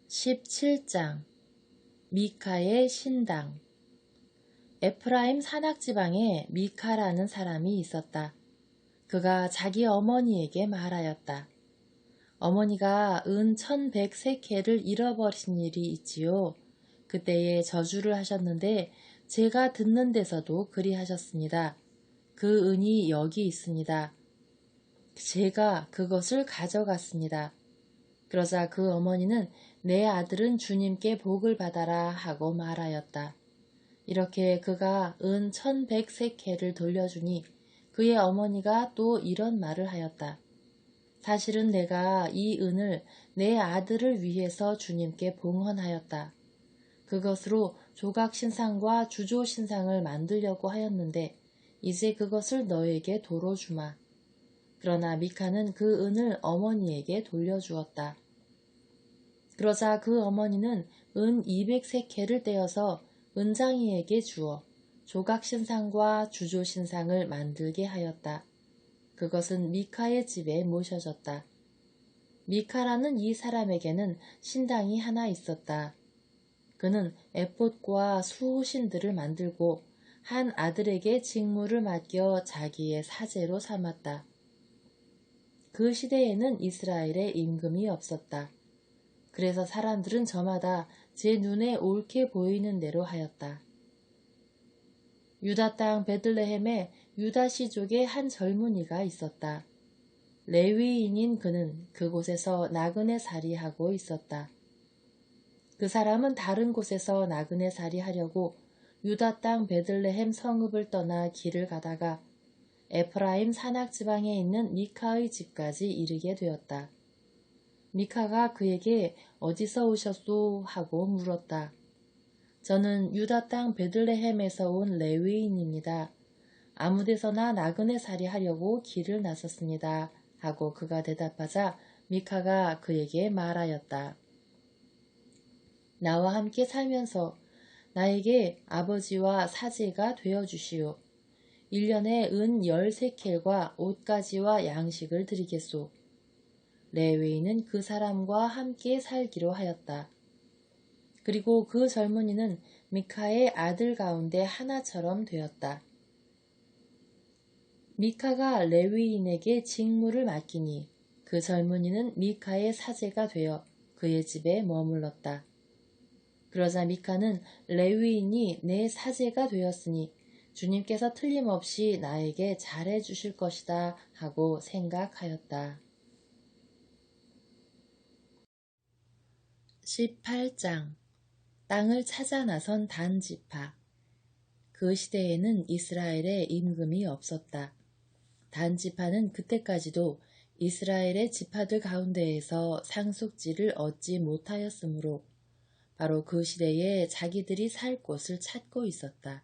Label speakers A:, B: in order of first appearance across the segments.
A: 17장 미카의 신당. 에프라임 산악지방에 미카라는 사람이 있었다. 그가 자기 어머니에게 말하였다. 어머니가 은 1100세켈을 잃어버리신 일이 있지요. 그때에 저주를 하셨는데 제가 듣는 데서도 그리하셨습니다. 그 은이 여기 있습니다. 제가 그것을 가져갔습니다. 그러자 그 어머니는 내 아들은 주님께 복을 받아라 하고 말하였다. 이렇게 그가 은 1100세켈을 돌려주니 그의 어머니가 또 이런 말을 하였다. 사실은 내가 이 은을 내 아들을 위해서 주님께 봉헌하였다. 그것으로 조각신상과 주조신상을 만들려고 하였는데 이제 그것을 너에게 도로 주마. 그러나 미카는 그 은을 어머니에게 돌려주었다. 그러자 그 어머니는 은 200세켈을 떼어서 은장이에게 주어 조각신상과 주조신상을 만들게 하였다. 그것은 미카의 집에 모셔졌다. 미카라는 이 사람에게는 신당이 하나 있었다. 그는 에봇과 수호신들을 만들고 한 아들에게 직무를 맡겨 자기의 사제로 삼았다. 그 시대에는 이스라엘에 임금이 없었다. 그래서 사람들은 저마다 제 눈에 옳게 보이는 대로 하였다. 유다 땅 베들레헴에 유다 시족의 한 젊은이가 있었다. 레위인인 그는 그곳에서 나그네 살이하고 있었다. 그 사람은 다른 곳에서 나그네 살이하려고 유다 땅 베들레헴 성읍을 떠나 길을 가다가 에프라임 산악지방에 있는 미카의 집까지 이르게 되었다. 미카가 그에게 어디서 오셨소? 하고 물었다. 저는 유다 땅 베들레헴에서 온 레위인입니다. 아무데서나 나그네 살이 하려고 길을 나섰습니다. 하고 그가 대답하자 미카가 그에게 말하였다. 나와 함께 살면서 나에게 아버지와 사제가 되어주시오. 1년에 은 10세켈과 옷가지와 양식을 드리겠소. 레위인은 그 사람과 함께 살기로 하였다. 그리고 그 젊은이는 미카의 아들 가운데 하나처럼 되었다. 미카가 레위인에게 직무를 맡기니 그 젊은이는 미카의 사제가 되어 그의 집에 머물렀다. 그러자 미카는 레위인이 내 사제가 되었으니 주님께서 틀림없이 나에게 잘해 주실 것이다 하고 생각하였다. 18장 땅을 찾아 나선 단지파. 그 시대에는 이스라엘에 임금이 없었다. 단지파는 그때까지도 이스라엘의 지파들 가운데에서 상속지를 얻지 못하였으므로 바로 그 시대에 자기들이 살 곳을 찾고 있었다.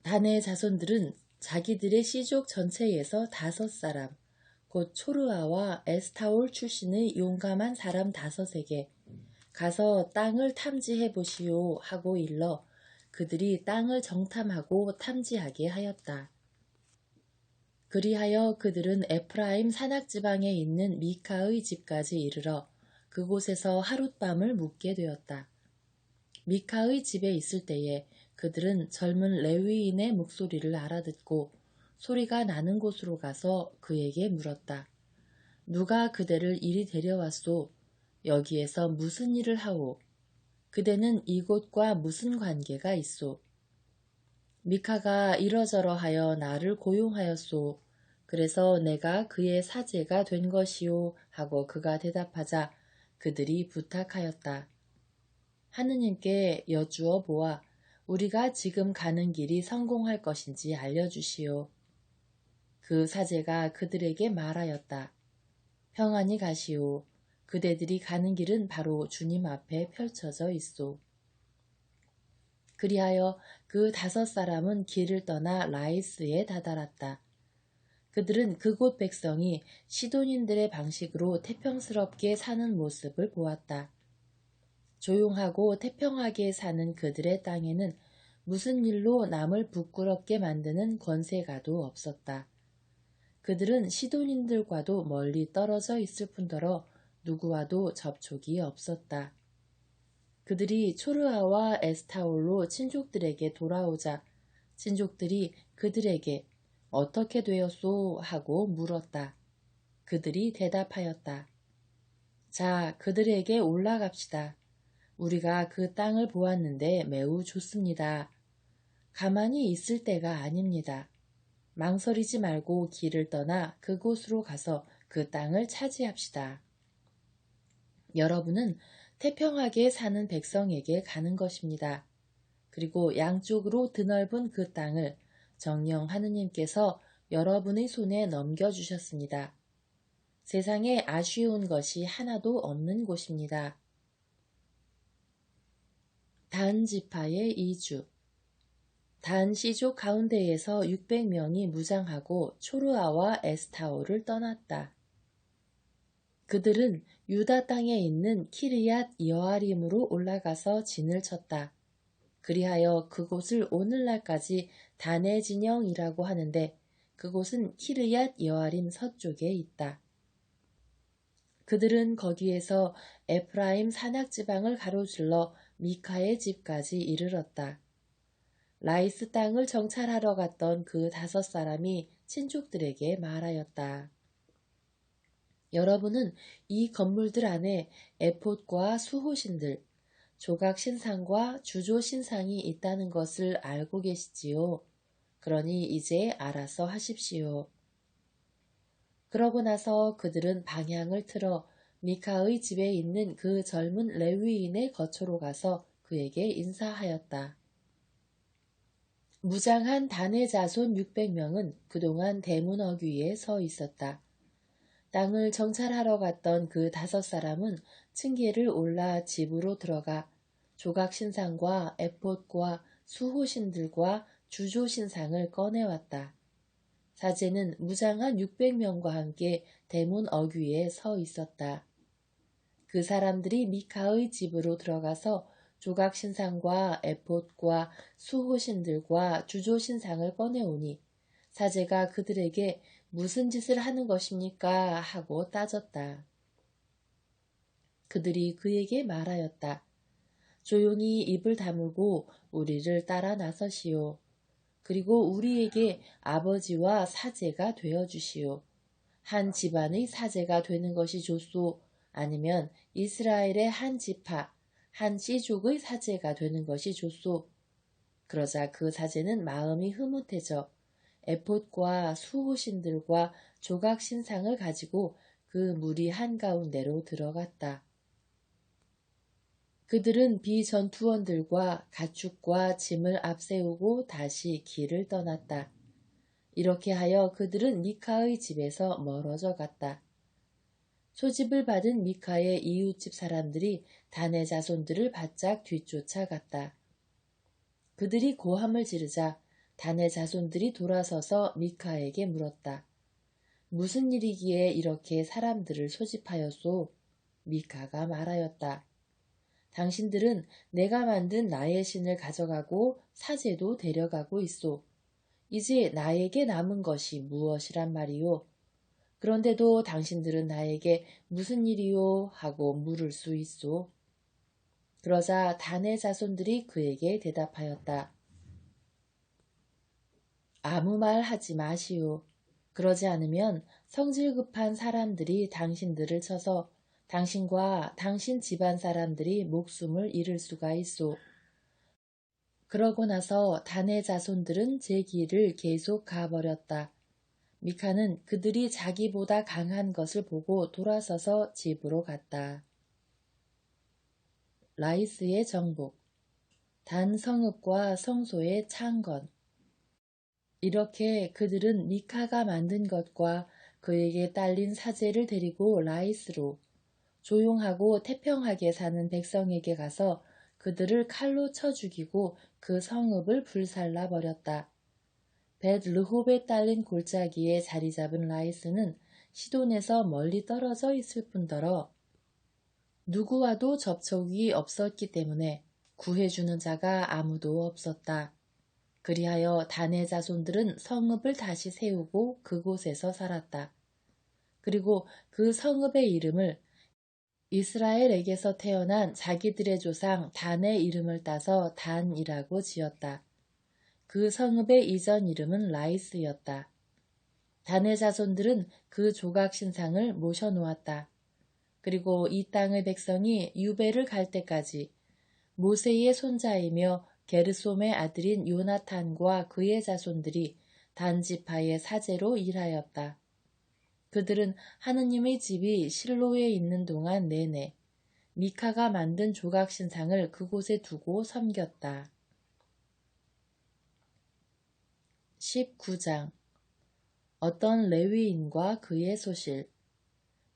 A: 단의 자손들은 자기들의 시족 전체에서 5사람, 곧 초르아와 에스타올 출신의 용감한 사람 5에게 가서 땅을 탐지해 보시오 하고 일러 그들이 땅을 정탐하고 탐지하게 하였다. 그리하여 그들은 에프라임 산악지방에 있는 미카의 집까지 이르러 그곳에서 하룻밤을 묵게 되었다. 미카의 집에 있을 때에 그들은 젊은 레위인의 목소리를 알아듣고 소리가 나는 곳으로 가서 그에게 물었다. 누가 그대를 이리 데려왔소? 여기에서 무슨 일을 하오? 그대는 이곳과 무슨 관계가 있소? 미카가 이러저러하여 나를 고용하였소. 그래서 내가 그의 사제가 된 것이오 하고 그가 대답하자 그들이 부탁하였다. 하느님께 여쭈어 보아 우리가 지금 가는 길이 성공할 것인지 알려주시오. 그 사제가 그들에게 말하였다. 평안히 가시오. 그대들이 가는 길은 바로 주님 앞에 펼쳐져 있소. 그리하여 그 5사람은 길을 떠나 라이스에 다다랐다. 그들은 그곳 백성이 시돈인들의 방식으로 태평스럽게 사는 모습을 보았다. 조용하고 태평하게 사는 그들의 땅에는 무슨 일로 남을 부끄럽게 만드는 권세가도 없었다. 그들은 시돈인들과도 멀리 떨어져 있을 뿐더러 누구와도 접촉이 없었다. 그들이 초르아와 에스타올로 친족들에게 돌아오자 친족들이 그들에게 어떻게 되었소? 하고 물었다. 그들이 대답하였다. 자, 그들에게 올라갑시다. 우리가 그 땅을 보았는데 매우 좋습니다. 가만히 있을 때가 아닙니다. 망설이지 말고 길을 떠나 그곳으로 가서 그 땅을 차지합시다. 여러분은 태평하게 사는 백성에게 가는 것입니다. 그리고 양쪽으로 드넓은 그 땅을 정령 하느님께서 여러분의 손에 넘겨주셨습니다. 세상에 아쉬운 것이 하나도 없는 곳입니다. 단 지파의 이주. 단 시족 가운데에서 600명이 무장하고 초르아와 에스타올을 떠났다. 그들은 유다 땅에 있는 키르얏 여아림으로 올라가서 진을 쳤다. 그리하여 그곳을 오늘날까지 단의 진영이라고 하는데 그곳은 키르얏 여아림 서쪽에 있다. 그들은 거기에서 에프라임 산악지방을 가로질러 미카의 집까지 이르렀다. 라이스 땅을 정찰하러 갔던 그 5사람이 친족들에게 말하였다. 여러분은 이 건물들 안에 에폿과 수호신들, 조각신상과 주조신상이 있다는 것을 알고 계시지요. 그러니 이제 알아서 하십시오. 그러고 나서 그들은 방향을 틀어 미카의 집에 있는 그 젊은 레위인의 거처로 가서 그에게 인사하였다. 무장한 단의 자손 600명은 그동안 대문 어귀에 서 있었다. 땅을 정찰하러 갔던 그 5사람은 층계를 올라 집으로 들어가 조각신상과 에폿과 수호신들과 주조신상을 꺼내왔다. 사제는 무장한 600명과 함께 대문 어귀에 서 있었다. 그 사람들이 미카의 집으로 들어가서 조각신상과 에폿과 수호신들과 주조신상을 꺼내오니 사제가 그들에게 무슨 짓을 하는 것입니까? 하고 따졌다. 그들이 그에게 말하였다. 조용히 입을 다물고 우리를 따라 나서시오. 그리고 우리에게 아버지와 사제가 되어주시오. 한 집안의 사제가 되는 것이 좋소. 아니면 이스라엘의 한 지파, 한 씨족의 사제가 되는 것이 좋소. 그러자 그 사제는 마음이 흐뭇해져 에폿과 수호신들과 조각신상을 가지고 그 무리 한가운데로 들어갔다. 그들은 비전투원들과 가축과 짐을 앞세우고 다시 길을 떠났다. 이렇게 하여 그들은 미카의 집에서 멀어져 갔다. 소집을 받은 미카의 이웃집 사람들이 단의 자손들을 바짝 뒤쫓아갔다. 그들이 고함을 지르자 단의 자손들이 돌아서서 미카에게 물었다. 무슨 일이기에 이렇게 사람들을 소집하였소? 미카가 말하였다. 당신들은 내가 만든 나의 신을 가져가고 사제도 데려가고 있소. 이제 나에게 남은 것이 무엇이란 말이오? 그런데도 당신들은 나에게 무슨 일이오? 하고 물을 수 있소. 그러자 단의 자손들이 그에게 대답하였다. 아무 말 하지 마시오. 그러지 않으면 성질 급한 사람들이 당신들을 쳐서 당신과 당신 집안 사람들이 목숨을 잃을 수가 있소. 그러고 나서 단의 자손들은 제 길을 계속 가버렸다. 미카는 그들이 자기보다 강한 것을 보고 돌아서서 집으로 갔다. 라이스의 정복. 단 성읍과 성소의 창건. 이렇게 그들은 미카가 만든 것과 그에게 딸린 사제를 데리고 라이스로 조용하고 태평하게 사는 백성에게 가서 그들을 칼로 쳐 죽이고 그 성읍을 불살라 버렸다. 벳 르홉에 딸린 골짜기에 자리 잡은 라이스는 시돈에서 멀리 떨어져 있을 뿐더러 누구와도 접촉이 없었기 때문에 구해주는 자가 아무도 없었다. 그리하여 단의 자손들은 성읍을 다시 세우고 그곳에서 살았다. 그리고 그 성읍의 이름을 이스라엘에게서 태어난 자기들의 조상 단의 이름을 따서 단이라고 지었다. 그 성읍의 이전 이름은 라이스였다. 단의 자손들은 그 조각 신상을 모셔놓았다. 그리고 이 땅의 백성이 유배를 갈 때까지 모세의 손자이며 게르솜의 아들인 요나탄과 그의 자손들이 단 지파의 사제로 일하였다. 그들은 하느님의 집이 실로에 있는 동안 내내 미카가 만든 조각 신상을 그곳에 두고 섬겼다. 19장 어떤 레위인과 그의 소실.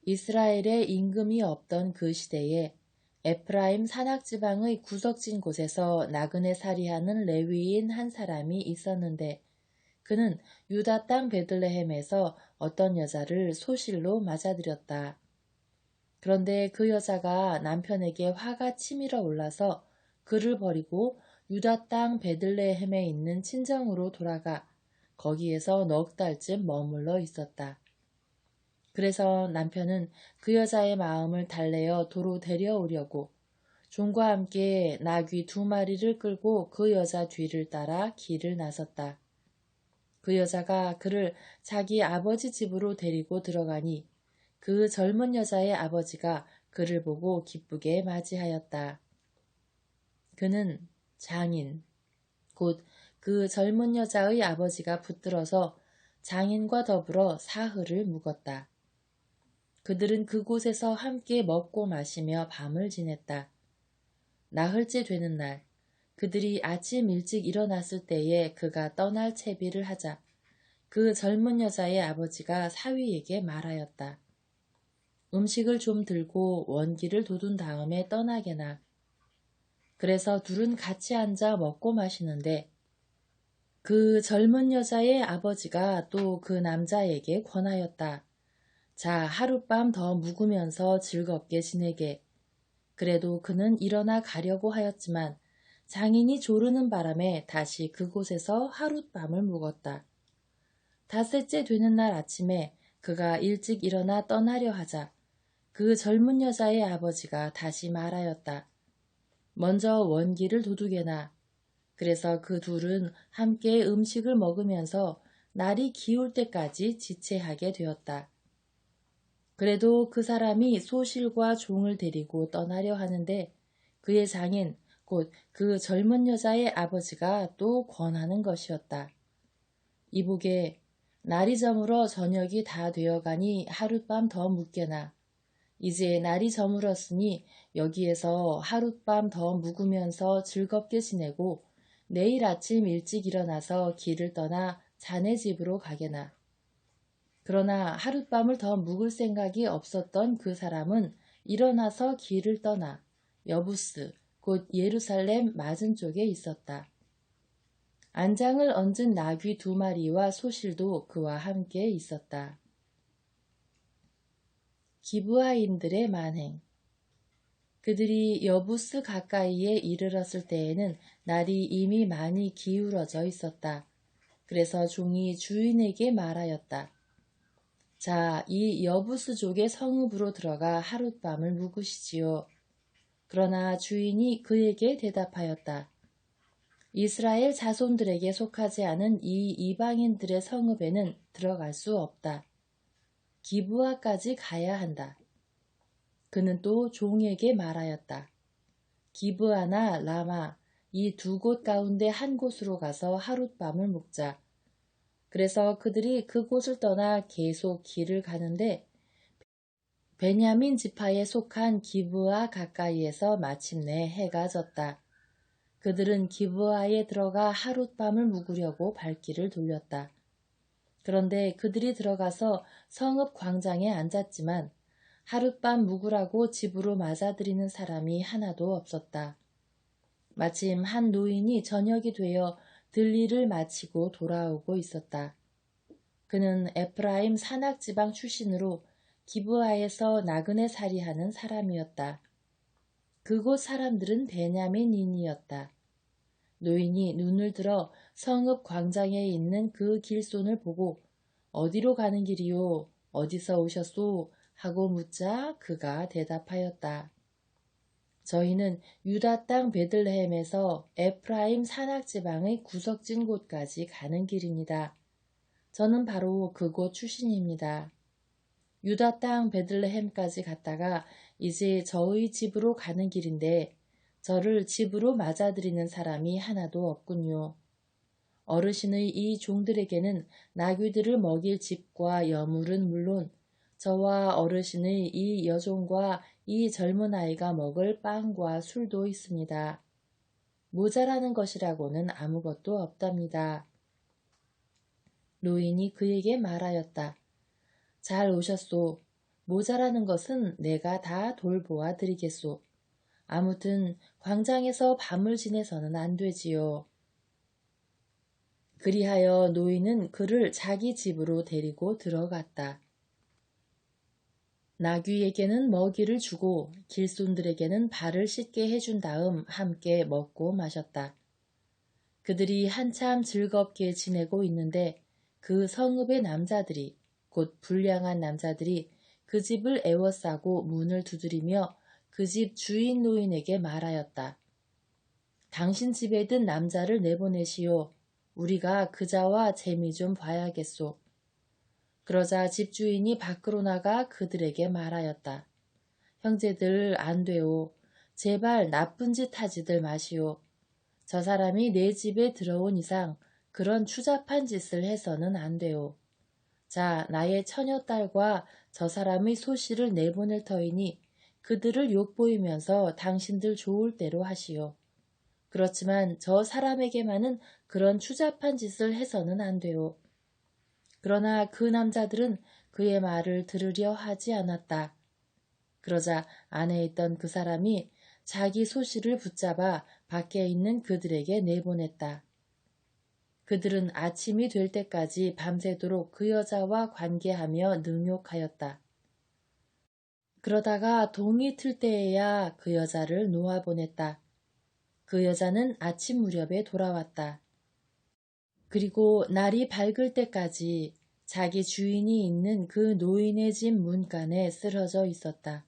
A: 이스라엘에 임금이 없던 그 시대에 에프라임 산악지방의 구석진 곳에서 나그네 살이하는 레위인 한 사람이 있었는데 그는 유다 땅 베들레헴에서 어떤 여자를 소실로 맞아들였다. 그런데 그 여자가 남편에게 화가 치밀어 올라서 그를 버리고 유다 땅 베들레헴에 있는 친정으로 돌아가 거기에서 넉 달쯤 머물러 있었다. 그래서 남편은 그 여자의 마음을 달래어 도로 데려오려고 종과 함께 나귀 2마리를 끌고 그 여자 뒤를 따라 길을 나섰다. 그 여자가 그를 자기 아버지 집으로 데리고 들어가니 그 젊은 여자의 아버지가 그를 보고 기쁘게 맞이하였다. 그는 장인, 곧 그 젊은 여자의 아버지가 붙들어서 장인과 더불어 사흘을 묵었다. 그들은 그곳에서 함께 먹고 마시며 밤을 지냈다. 나흘째 되는 날, 그들이 아침 일찍 일어났을 때에 그가 떠날 채비를 하자 그 젊은 여자의 아버지가 사위에게 말하였다. 음식을 좀 들고 원기를 돋운 다음에 떠나게나. 그래서 둘은 같이 앉아 먹고 마시는데 그 젊은 여자의 아버지가 또 그 남자에게 권하였다. 자, 하룻밤 더 묵으면서 즐겁게 지내게. 그래도 그는 일어나 가려고 하였지만 장인이 조르는 바람에 다시 그곳에서 하룻밤을 묵었다. 닷새째 되는 날 아침에 그가 일찍 일어나 떠나려 하자 그 젊은 여자의 아버지가 다시 말하였다. 먼저 원기를 도두게나. 그래서 그 둘은 함께 음식을 먹으면서 날이 기울 때까지 지체하게 되었다. 그래도 그 사람이 소실과 종을 데리고 떠나려 하는데 그의 장인, 곧 그 젊은 여자의 아버지가 또 권하는 것이었다. 이보게 날이 저물어 저녁이 다 되어가니 하룻밤 더 묵게나. 이제 날이 저물었으니 여기에서 하룻밤 더 묵으면서 즐겁게 지내고 내일 아침 일찍 일어나서 길을 떠나 자네 집으로 가게나. 그러나 하룻밤을 더 묵을 생각이 없었던 그 사람은 일어나서 길을 떠나 여부스, 곧 예루살렘 맞은 쪽에 있었다. 안장을 얹은 나귀 2마리와 소실도 그와 함께 있었다. 기브아인들의 만행. 그들이 여부스 가까이에 이르렀을 때에는 날이 이미 많이 기울어져 있었다. 그래서 종이 주인에게 말하였다. 자, 이 여부스족의 성읍으로 들어가 하룻밤을 묵으시지요. 그러나 주인이 그에게 대답하였다. 이스라엘 자손들에게 속하지 않은 이 이방인들의 성읍에는 들어갈 수 없다. 기브아까지 가야 한다. 그는 또 종에게 말하였다. 기브아나 라마 이 2곳 가운데 한 곳으로 가서 하룻밤을 묵자. 그래서 그들이 그곳을 떠나 계속 길을 가는데 베냐민 지파에 속한 기브아 가까이에서 마침내 해가 졌다. 그들은 기브아에 들어가 하룻밤을 묵으려고 발길을 돌렸다. 그런데 그들이 들어가서 성읍 광장에 앉았지만 하룻밤 묵으라고 집으로 맞아들이는 사람이 하나도 없었다. 마침 한 노인이 저녁이 되어 들일을 마치고 돌아오고 있었다. 그는 에프라임 산악지방 출신으로 기브아에서 나그네 살이하는 사람이었다. 그곳 사람들은 베냐민인이었다. 노인이 눈을 들어 성읍 광장에 있는 그 길손을 보고 어디로 가는 길이요? 어디서 오셨소? 하고 묻자 그가 대답하였다. 저희는 유다 땅 베들레헴에서 에프라임 산악지방의 구석진 곳까지 가는 길입니다. 저는 바로 그곳 출신입니다. 유다 땅 베들레헴까지 갔다가 이제 저의 집으로 가는 길인데 저를 집으로 맞아들이는 사람이 하나도 없군요. 어르신의 이 종들에게는 나귀들을 먹일 집과 여물은 물론 저와 어르신의 이 여종과 이 젊은 아이가 먹을 빵과 술도 있습니다. 모자라는 것이라고는 아무것도 없답니다. 노인이 그에게 말하였다. 잘 오셨소. 모자라는 것은 내가 다 돌보아 드리겠소. 아무튼 광장에서 밤을 지내서는 안 되지요. 그리하여 노인은 그를 자기 집으로 데리고 들어갔다. 나귀에게는 먹이를 주고 길손들에게는 발을 씻게 해준 다음 함께 먹고 마셨다. 그들이 한참 즐겁게 지내고 있는데 그 성읍의 남자들이 곧 불량한 남자들이 그 집을 에워싸고 문을 두드리며 그 집 주인 노인에게 말하였다. 당신 집에 든 남자를 내보내시오. 우리가 그자와 재미 좀 봐야겠소. 그러자 집주인이 밖으로 나가 그들에게 말하였다. 형제들 안 돼요. 제발 나쁜 짓 하지들 마시오. 저 사람이 내 집에 들어온 이상 그런 추잡한 짓을 해서는 안 돼요. 자, 나의 처녀딸과 저 사람의 소씨를 내보낼 터이니 그들을 욕보이면서 당신들 좋을 대로 하시오. 그렇지만 저 사람에게만은 그런 추잡한 짓을 해서는 안 돼요. 그러나 그 남자들은 그의 말을 들으려 하지 않았다. 그러자 안에 있던 그 사람이 자기 소씨를 붙잡아 밖에 있는 그들에게 내보냈다. 그들은 아침이 될 때까지 밤새도록 그 여자와 관계하며 능욕하였다. 그러다가 동이 틀 때에야 그 여자를 놓아보냈다. 그 여자는 아침 무렵에 돌아왔다. 그리고 날이 밝을 때까지 자기 주인이 있는 그 노인의 집 문간에 쓰러져 있었다.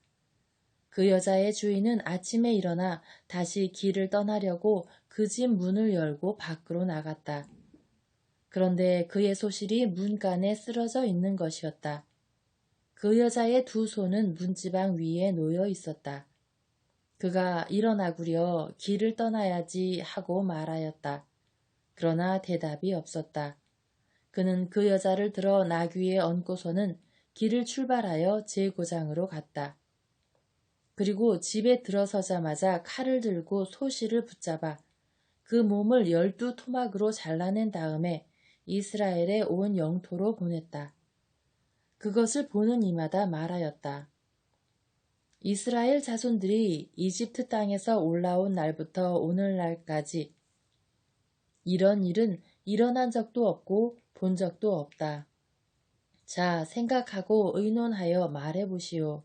A: 그 여자의 주인은 아침에 일어나 다시 길을 떠나려고 그 집 문을 열고 밖으로 나갔다. 그런데 그의 소실이 문간에 쓰러져 있는 것이었다. 그 여자의 두 손은 문지방 위에 놓여 있었다. 그가 일어나구려 길을 떠나야지 하고 말하였다. 그러나 대답이 없었다. 그는 그 여자를 들어 나귀에 얹고서는 길을 출발하여 제고장으로 갔다. 그리고 집에 들어서자마자 칼을 들고 소씨를 붙잡아 그 몸을 12토막으로 잘라낸 다음에 이스라엘의 온 영토로 보냈다. 그것을 보는 이마다 말하였다. 이스라엘 자손들이 이집트 땅에서 올라온 날부터 오늘날까지 이런 일은 일어난 적도 없고 본 적도 없다. 자, 생각하고 의논하여 말해보시오.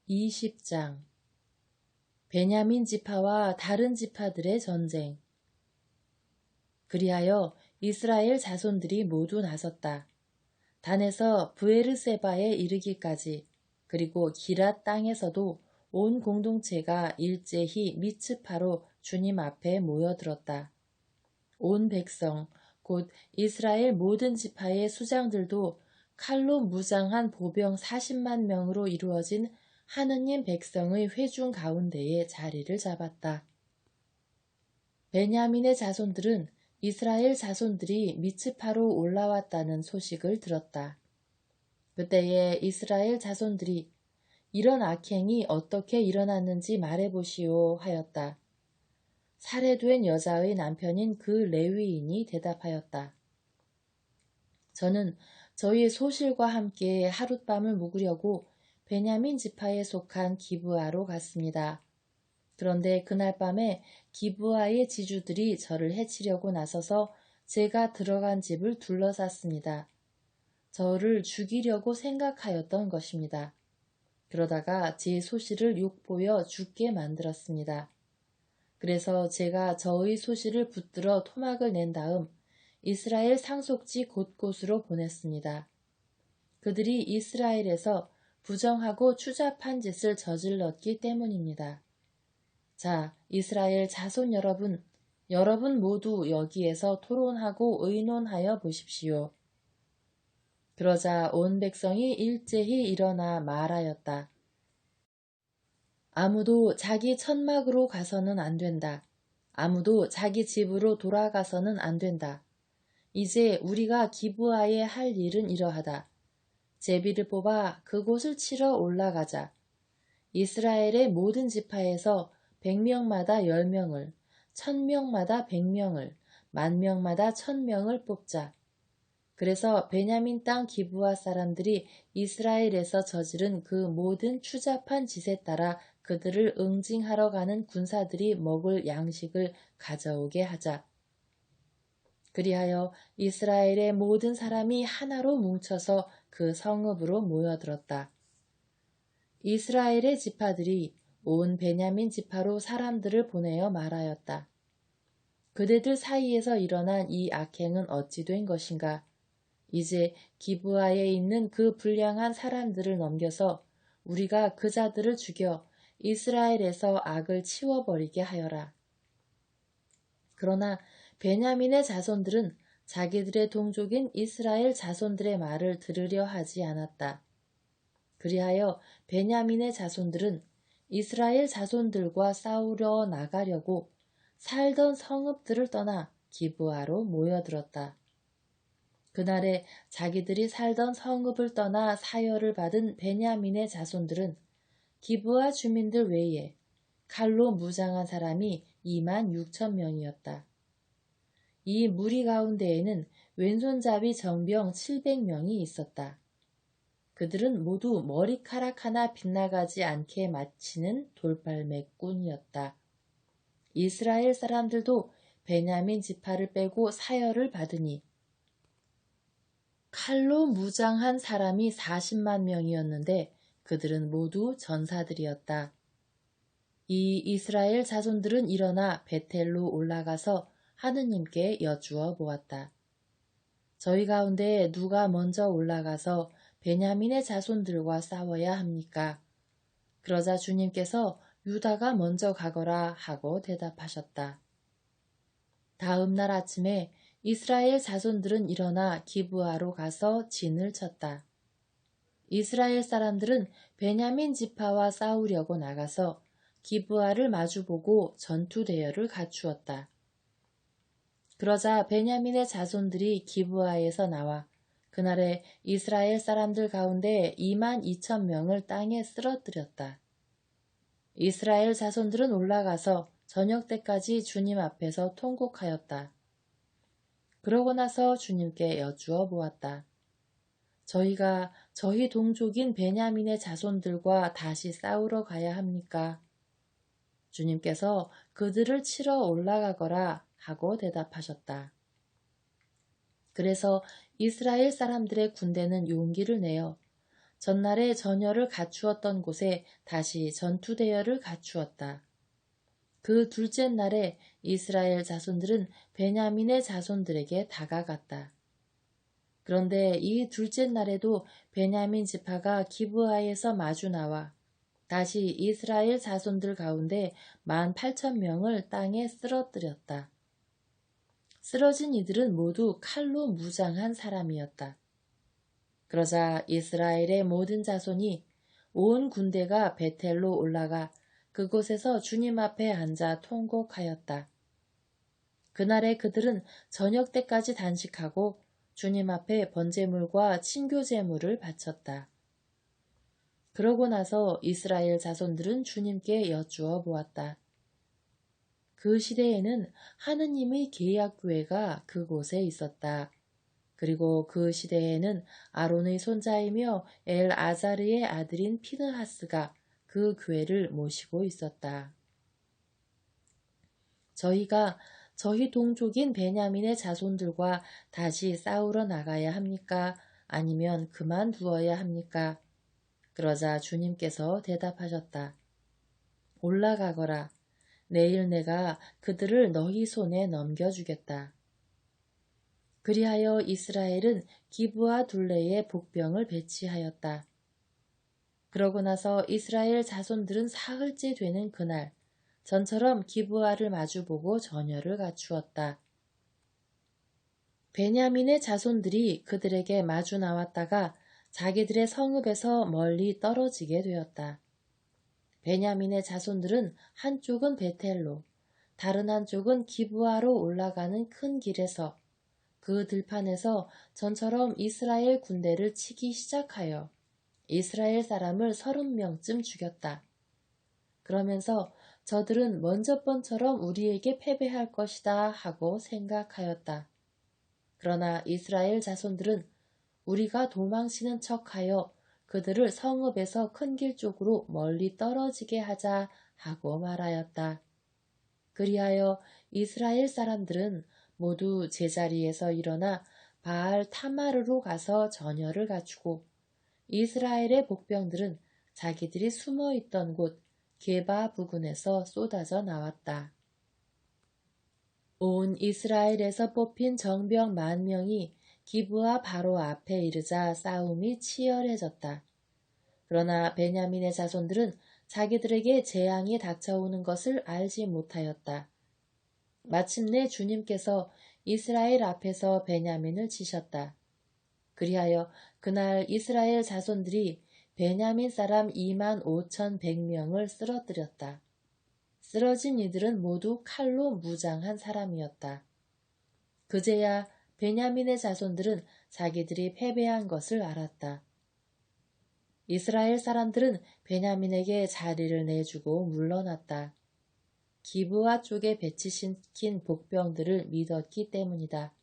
A: 20장 베냐민 지파와 다른 지파들의 전쟁. 그리하여 이스라엘 자손들이 모두 나섰다. 단에서 브에르세바에 이르기까지 그리고 기랏 땅에서도 온 공동체가 일제히 미츠파로 주님 앞에 모여들었다. 온 백성 곧 이스라엘 모든 지파의 수장들도 칼로 무장한 보병 40만 명으로 이루어진 하느님 백성의 회중 가운데에 자리를 잡았다. 베냐민의 자손들은 이스라엘 자손들이 미츠파로 올라왔다는 소식을 들었다. 그때에 이스라엘 자손들이 이런 악행이 어떻게 일어났는지 말해보시오 하였다. 살해된 여자의 남편인 그 레위인이 대답하였다. 저는 저희 소실과 함께 하룻밤을 묵으려고 베냐민 지파에 속한 기브아로 갔습니다. 그런데 그날 밤에 기브아의 지주들이 저를 해치려고 나서서 제가 들어간 집을 둘러쌌습니다. 저를 죽이려고 생각하였던 것입니다. 그러다가 제 소실을 욕보여 죽게 만들었습니다. 그래서 제가 저의 소실을 붙들어 토막을 낸 다음 이스라엘 상속지 곳곳으로 보냈습니다. 그들이 이스라엘에서 부정하고 추잡한 짓을 저질렀기 때문입니다. 자, 이스라엘 자손 여러분, 여러분 모두 여기에서 토론하고 의논하여 보십시오. 그러자 온 백성이 일제히 일어나 말하였다. 아무도 자기 천막으로 가서는 안 된다. 아무도 자기 집으로 돌아가서는 안 된다. 이제 우리가 기브아에 할 일은 이러하다. 제비를 뽑아 그곳을 치러 올라가자. 이스라엘의 모든 지파에서 100명마다 10명을, 1000명마다 100명을, 10,000명마다 1000명을 뽑자. 그래서 베냐민 땅 기브아 사람들이 이스라엘에서 저지른 그 모든 추잡한 짓에 따라 그들을 응징하러 가는 군사들이 먹을 양식을 가져오게 하자. 그리하여 이스라엘의 모든 사람이 하나로 뭉쳐서 그 성읍으로 모여들었다. 이스라엘의 지파들이 온 베냐민 지파로 사람들을 보내어 말하였다. 그대들 사이에서 일어난 이 악행은 어찌 된 것인가? 이제 기브아에 있는 그 불량한 사람들을 넘겨서 우리가 그 자들을 죽여 이스라엘에서 악을 치워버리게 하여라. 그러나 베냐민의 자손들은 자기들의 동족인 이스라엘 자손들의 말을 들으려 하지 않았다. 그리하여 베냐민의 자손들은 이스라엘 자손들과 싸우려 나가려고 살던 성읍들을 떠나 기브아로 모여들었다. 그날에 자기들이 살던 성읍을 떠나 사열을 받은 베냐민의 자손들은 기브아 주민들 외에 칼로 무장한 사람이 26,000명이었다. 이 무리 가운데에는 왼손잡이 정병 700명이 있었다. 그들은 모두 머리카락 하나 빗나가지 않게 맞히는 돌팔매꾼이었다. 이스라엘 사람들도 베냐민 지파를 빼고 사열을 받으니 칼로 무장한 사람이 40만 명이었는데 그들은 모두 전사들이었다. 이 이스라엘 자손들은 일어나 베텔로 올라가서 하느님께 여쭈어 보았다. 저희 가운데 누가 먼저 올라가서 베냐민의 자손들과 싸워야 합니까? 그러자 주님께서 유다가 먼저 가거라 하고 대답하셨다. 다음 날 아침에 이스라엘 자손들은 일어나 기브아로 가서 진을 쳤다. 이스라엘 사람들은 베냐민 지파와 싸우려고 나가서 기브아를 마주보고 전투 대열을 갖추었다. 그러자 베냐민의 자손들이 기브아에서 나와 그날에 이스라엘 사람들 가운데 22,000명을 땅에 쓰러뜨렸다. 이스라엘 자손들은 올라가서 저녁 때까지 주님 앞에서 통곡하였다. 그러고 나서 주님께 여쭈어 보았다. 저희가 저희 동족인 베냐민의 자손들과 다시 싸우러 가야 합니까? 주님께서 그들을 치러 올라가거라 하고 대답하셨다. 그래서 이스라엘 사람들의 군대는 용기를 내어 전날에 전열을 갖추었던 곳에 다시 전투 대열을 갖추었다. 그 둘째 날에 이스라엘 자손들은 베냐민의 자손들에게 다가갔다. 그런데 이 둘째 날에도 베냐민 지파가 기브아에서 마주 나와 다시 이스라엘 자손들 가운데 18,000명을 땅에 쓰러뜨렸다. 쓰러진 이들은 모두 칼로 무장한 사람이었다. 그러자 이스라엘의 모든 자손이 온 군대가 베텔로 올라가 그곳에서 주님 앞에 앉아 통곡하였다. 그날에 그들은 저녁 때까지 단식하고 주님 앞에 번제물과 친교제물을 바쳤다. 그러고 나서 이스라엘 자손들은 주님께 여쭈어 보았다. 그 시대에는 하느님의 계약교회가 그곳에 있었다. 그리고 그 시대에는 아론의 손자이며 엘아자르의 아들인 피느하스가 그 교회를 모시고 있었다. 저희가 저희 동족인 베냐민의 자손들과 다시 싸우러 나가야 합니까? 아니면 그만두어야 합니까? 그러자 주님께서 대답하셨다. 올라가거라. 내일 내가 그들을 너희 손에 넘겨주겠다. 그리하여 이스라엘은 기브와 둘레에 복병을 배치하였다. 그러고 나서 이스라엘 자손들은 사흘째 되는 그날 전처럼 기브아를 마주보고 전열을 갖추었다. 베냐민의 자손들이 그들에게 마주 나왔다가 자기들의 성읍에서 멀리 떨어지게 되었다. 베냐민의 자손들은 한쪽은 베텔로, 다른 한쪽은 기브아로 올라가는 큰 길에서 그 들판에서 전처럼 이스라엘 군대를 치기 시작하여 이스라엘 사람을 30명쯤 죽였다. 그러면서 저들은 먼저 번처럼 우리에게 패배할 것이다 하고 생각하였다. 그러나 이스라엘 자손들은 우리가 도망치는 척하여 그들을 성읍에서 큰 길 쪽으로 멀리 떨어지게 하자 하고 말하였다. 그리하여 이스라엘 사람들은 모두 제자리에서 일어나 바알 타마르로 가서 전열을 갖추고 이스라엘의 복병들은 자기들이 숨어 있던 곳 게바 부근에서 쏟아져 나왔다. 온 이스라엘에서 뽑힌 정병 10,000명이 기브아 바로 앞에 이르자 싸움이 치열해졌다. 그러나 베냐민의 자손들은 자기들에게 재앙이 닥쳐오는 것을 알지 못하였다. 마침내 주님께서 이스라엘 앞에서 베냐민을 치셨다. 그리하여 그날 이스라엘 자손들이 베냐민 사람 25,100명을 쓰러뜨렸다. 쓰러진 이들은 모두 칼로 무장한 사람이었다. 그제야 베냐민의 자손들은 자기들이 패배한 것을 알았다. 이스라엘 사람들은 베냐민에게 자리를 내주고 물러났다. 기브아 쪽에 배치시킨 복병들을 믿었기 때문이다.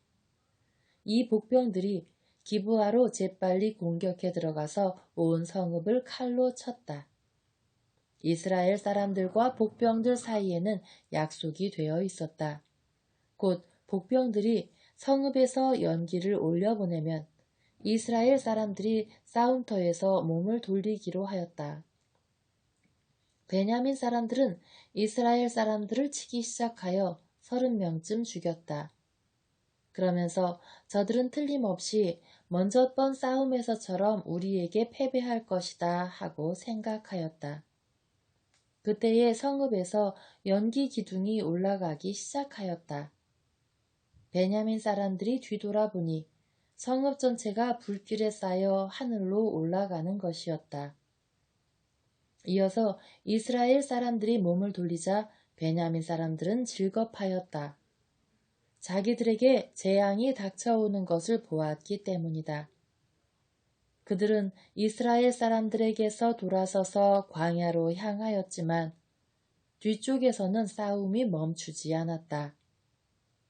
A: 이 복병들이 기브아로 재빨리 공격해 들어가서 온 성읍을 칼로 쳤다. 이스라엘 사람들과 복병들 사이에는 약속이 되어 있었다. 곧 복병들이 성읍에서 연기를 올려보내면 이스라엘 사람들이 싸움터에서 몸을 돌리기로 하였다. 베냐민 사람들은 이스라엘 사람들을 치기 시작하여 30명쯤 죽였다. 그러면서 저들은 틀림없이 먼저 번 싸움에서처럼 우리에게 패배할 것이다 하고 생각하였다. 그때에 성읍에서 연기 기둥이 올라가기 시작하였다. 베냐민 사람들이 뒤돌아보니 성읍 전체가 불길에 쌓여 하늘로 올라가는 것이었다. 이어서 이스라엘 사람들이 몸을 돌리자 베냐민 사람들은 즐겁하였다. 자기들에게 재앙이 닥쳐오는 것을 보았기 때문이다. 그들은 이스라엘 사람들에게서 돌아서서 광야로 향하였지만 뒤쪽에서는 싸움이 멈추지 않았다.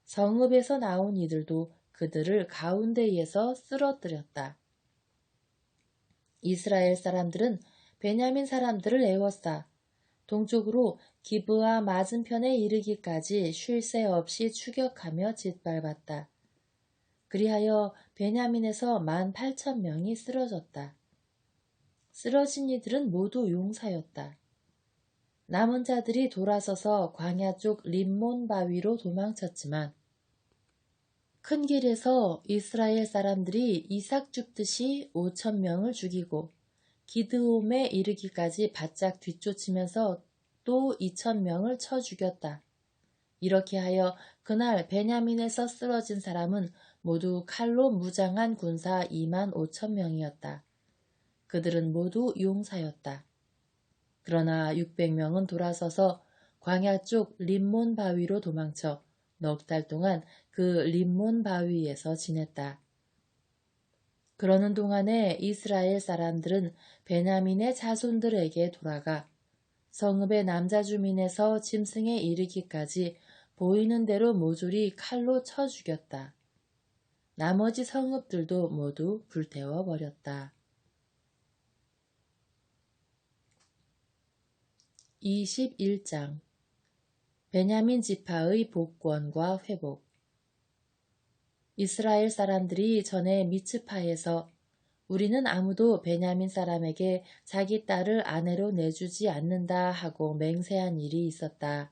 A: 성읍에서 나온 이들도 그들을 가운데에서 쓰러뜨렸다. 이스라엘 사람들은 베냐민 사람들을 애워싸 동쪽으로 기브아 맞은편에 이르기까지 쉴 새 없이 추격하며 짓밟았다. 그리하여 베냐민에서 18,000명이 쓰러졌다. 쓰러진 이들은 모두 용사였다. 남은 자들이 돌아서서 광야 쪽 림몬 바위로 도망쳤지만 큰 길에서 이스라엘 사람들이 이삭 줍듯이 5,000명을 죽이고 기드홈에 이르기까지 바짝 뒤쫓으면서 또 2,000명을 쳐 죽였다. 이렇게 하여 그날 베냐민에서 쓰러진 사람은 모두 칼로 무장한 군사 25,000명이었다. 그들은 모두 용사였다. 그러나 600명은 돌아서서 광야 쪽 림몬 바위로 도망쳐 넉 달 동안 그 림몬 바위에서 지냈다. 그러는 동안에 이스라엘 사람들은 베냐민의 자손들에게 돌아가 성읍의 남자 주민에서 짐승에 이르기까지 보이는 대로 모조리 칼로 쳐 죽였다. 나머지 성읍들도 모두 불태워 버렸다. 21장 베냐민 지파의 복권과 회복. 이스라엘 사람들이 전에 미츠파에서 우리는 아무도 베냐민 사람에게 자기 딸을 아내로 내주지 않는다 하고 맹세한 일이 있었다.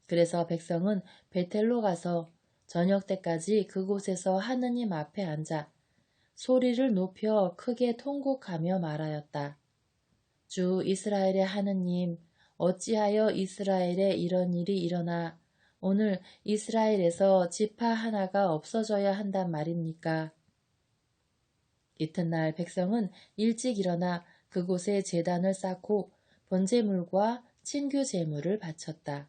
A: 그래서 백성은 베텔로 가서 저녁 때까지 그곳에서 하느님 앞에 앉아 소리를 높여 크게 통곡하며 말하였다. 주 이스라엘의 하느님, 어찌하여 이스라엘에 이런 일이 일어나 오늘 이스라엘에서 지파 하나가 없어져야 한단 말입니까? 이튿날 백성은 일찍 일어나 그곳에 제단을 쌓고 번제물과 친교 제물을 바쳤다.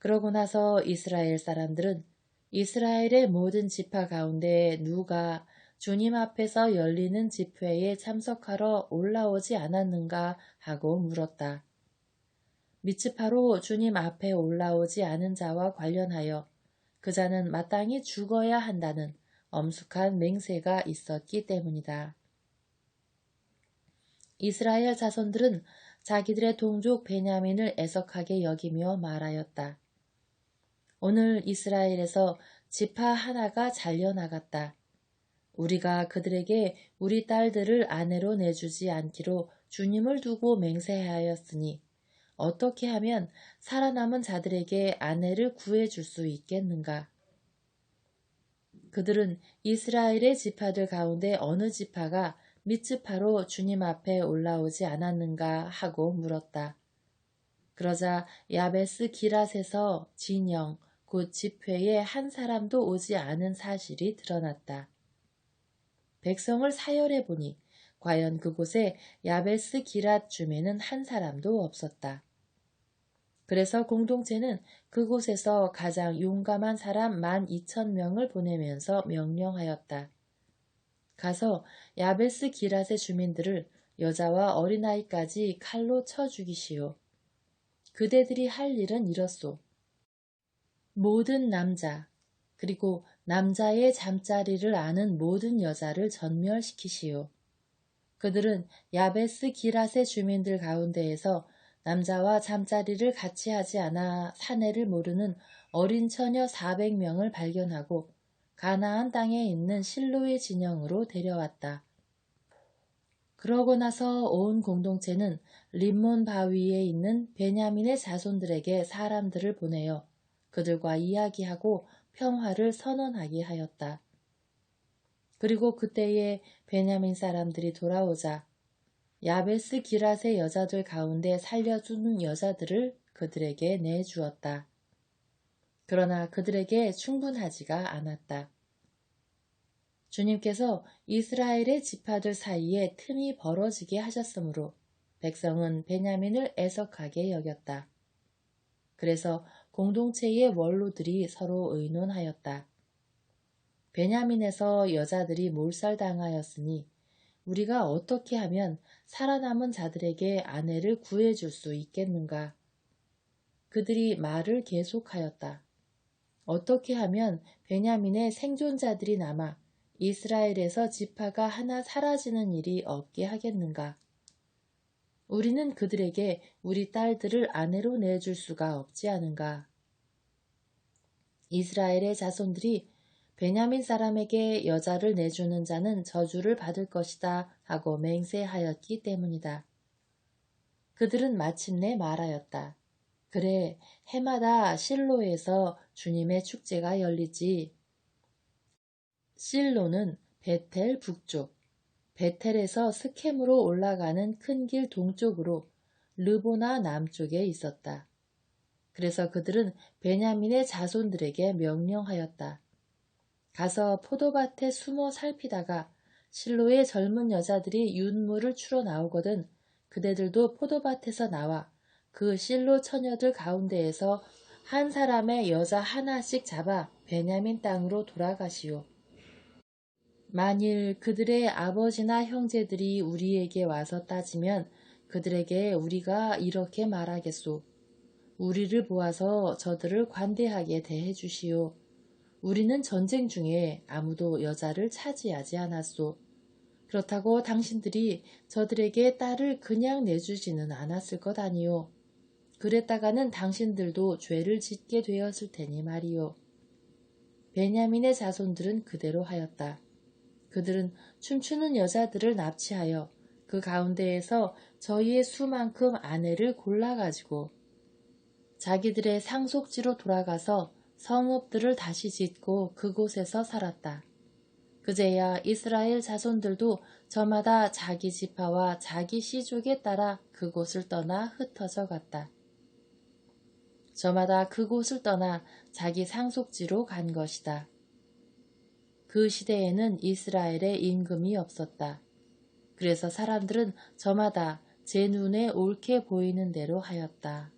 A: 그러고 나서 이스라엘 사람들은 이스라엘의 모든 지파 가운데 누가 주님 앞에서 열리는 집회에 참석하러 올라오지 않았는가 하고 물었다. 미츠파로 주님 앞에 올라오지 않은 자와 관련하여 그 자는 마땅히 죽어야 한다는 엄숙한 맹세가 있었기 때문이다. 이스라엘 자손들은 자기들의 동족 베냐민을 애석하게 여기며 말하였다. 오늘 이스라엘에서 지파 하나가 잘려나갔다. 우리가 그들에게 우리 딸들을 아내로 내주지 않기로 주님을 두고 맹세하였으니 어떻게 하면 살아남은 자들에게 아내를 구해줄 수 있겠는가? 그들은 이스라엘의 지파들 가운데 어느 지파가 미츠파로 주님 앞에 올라오지 않았는가 하고 물었다. 그러자 야베스 기랏에서 진영, 곧 집회에 한 사람도 오지 않은 사실이 드러났다. 백성을 사열해 보니 과연 그곳에 야베스 기랏 줌에는 한 사람도 없었다. 그래서 공동체는 그곳에서 가장 용감한 사람 12,000명을 보내면서 명령하였다. 가서 야베스 기랏의 주민들을 여자와 어린아이까지 칼로 쳐 죽이시오. 그대들이 할 일은 이렇소. 모든 남자, 그리고 남자의 잠자리를 아는 모든 여자를 전멸시키시오. 그들은 야베스 기랏의 주민들 가운데에서 남자와 잠자리를 같이 하지 않아 사내를 모르는 어린 처녀 400명을 발견하고 가나안 땅에 있는 실로의 진영으로 데려왔다. 그러고 나서 온 공동체는 림몬 바위에 있는 베냐민의 자손들에게 사람들을 보내어 그들과 이야기하고 평화를 선언하게 하였다. 그리고 그때에 베냐민 사람들이 돌아오자 야베스 기랏의 여자들 가운데 살려주는 여자들을 그들에게 내주었다. 그러나 그들에게 충분하지가 않았다. 주님께서 이스라엘의 지파들 사이에 틈이 벌어지게 하셨으므로 백성은 베냐민을 애석하게 여겼다. 그래서 공동체의 원로들이 서로 의논하였다. 베냐민에서 여자들이 몰살당하였으니 우리가 어떻게 하면 살아남은 자들에게 아내를 구해줄 수 있겠는가? 그들이 말을 계속하였다. 어떻게 하면 베냐민의 생존자들이 남아 이스라엘에서 지파가 하나 사라지는 일이 없게 하겠는가? 우리는 그들에게 우리 딸들을 아내로 내줄 수가 없지 않은가? 이스라엘의 자손들이 베냐민 사람에게 여자를 내주는 자는 저주를 받을 것이다 하고 맹세하였기 때문이다. 그들은 마침내 말하였다. 그래, 해마다 실로에서 주님의 축제가 열리지. 실로는 베텔 북쪽, 베텔에서 스켐으로 올라가는 큰 길 동쪽으로 르보나 남쪽에 있었다. 그래서 그들은 베냐민의 자손들에게 명령하였다. 가서 포도밭에 숨어 살피다가 실로의 젊은 여자들이 윤물을 추러 나오거든 그대들도 포도밭에서 나와 그 실로 처녀들 가운데에서 한 사람의 여자 하나씩 잡아 베냐민 땅으로 돌아가시오. 만일 그들의 아버지나 형제들이 우리에게 와서 따지면 그들에게 우리가 이렇게 말하겠소. 우리를 보아서 저들을 관대하게 대해 주시오. 우리는 전쟁 중에 아무도 여자를 차지하지 않았소. 그렇다고 당신들이 저들에게 딸을 그냥 내주지는 않았을 것 아니오. 그랬다가는 당신들도 죄를 짓게 되었을 테니 말이오. 베냐민의 자손들은 그대로 하였다. 그들은 춤추는 여자들을 납치하여 그 가운데에서 저희의 수만큼 아내를 골라가지고 자기들의 상속지로 돌아가서 성읍들을 다시 짓고 그곳에서 살았다. 그제야 이스라엘 자손들도 저마다 자기 지파와 자기 씨족에 따라 그곳을 떠나 흩어져 갔다. 저마다 그곳을 떠나 자기 상속지로 간 것이다. 그 시대에는 이스라엘에 임금이 없었다. 그래서 사람들은 저마다 제 눈에 옳게 보이는 대로 하였다.